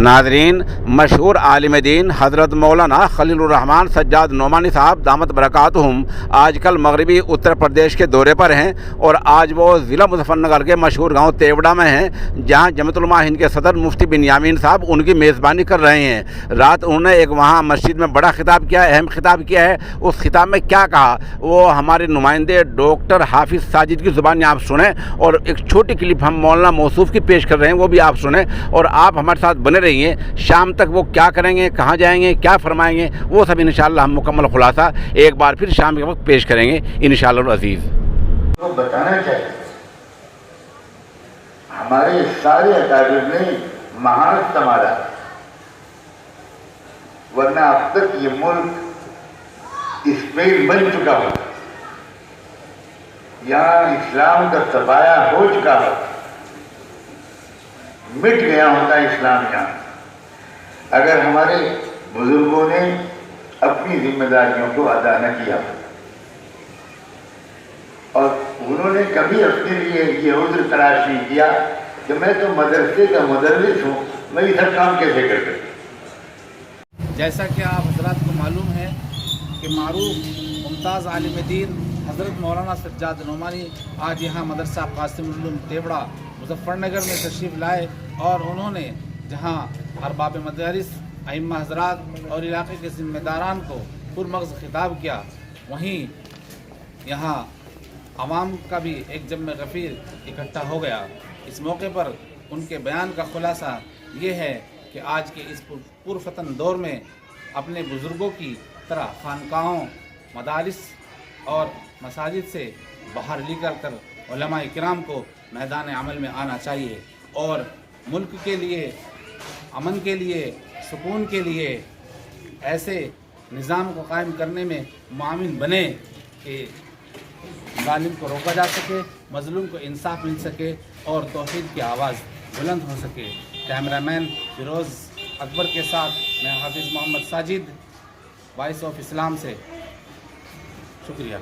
ناظرین، مشہور عالم دین حضرت مولانا خلیل الرحمن سجاد نعمانی صاحب دامت برکاتہم آج کل مغربی اتر پردیش کے دورے پر ہیں، اور آج وہ ضلع مظفر نگر کے مشہور گاؤں تیوڑا میں ہیں، جہاں جمعیت علماء ہند کے صدر مفتی بنیامین صاحب ان کی میزبانی کر رہے ہیں۔ رات انہوں نے ایک وہاں مسجد میں بڑا خطاب کیا ہے، اہم خطاب کیا ہے۔ اس خطاب میں کیا کہا وہ ہمارے نمائندے ڈاکٹر حافظ ساجد کی زبان آپ سنیں، اور ایک چھوٹی کلپ ہم مولانا موصوف کی پیش کر رہے ہیں، وہ بھی آپ سنیں، اور آپ ہمارے ساتھ بنے رہیے۔ شام تک وہ کیا کریں گے، کہاں جائیں گے، کیا فرمائیں گے، وہ سب انشاءاللہ ہم مکمل خلاصہ ایک بار پھر شام کے وقت پیش کریں گے انشاءاللہ العزیز۔ تو بتانا چاہیے ہمارے سارے اکابر نے مہارت سنبھالا، ورنہ اب تک یہ ملک اسپین بن چکا ہو، یہاں اسلام کا تبایا ہو چکا ہو، مٹ گیا ہوتا اسلام یہاں، اگر ہمارے بزرگوں نے اپنی ذمہ داریوں کو ادا نہ کیا، اور انہوں نے کبھی اپنے لیے یہ عذر تلاش نہیں کیا کہ میں تو مدرسے کا مدرس ہوں، میں یہ سب کام کیسے کر سکتا۔ جیسا کہ آپ حضرات کو معلوم ہے کہ معروف ممتاز عالم دین حضرت مولانا سجاد نعمانی آج یہاں مدرسہ قاسم العلوم تیوڑا مظفر نگر میں تشریف لائے، اور انہوں نے جہاں ارباب مدارس، ائمہ حضرات اور علاقے کے ذمہ داران کو پرمغز خطاب کیا، وہیں یہاں عوام کا بھی ایک جمع غفیر اکٹھا ہو گیا۔ اس موقع پر ان کے بیان کا خلاصہ یہ ہے کہ آج کے اس پرفتن دور میں اپنے بزرگوں کی طرح خانقاہوں، مدارس اور مساجد سے باہر نکل کر علماء کرام کو میدان عمل میں آنا چاہیے، اور ملک کے لیے، امن کے لیے، سکون کے لیے ایسے نظام کو قائم کرنے میں معاون بنے کہ ظالم کو روکا جا سکے، مظلوم کو انصاف مل سکے، اور توحید کی آواز بلند ہو سکے۔ کیمرہ مین فیروز اکبر کے ساتھ میں حافظ محمد ساجد، وائس آف اسلام سے، شکریہ۔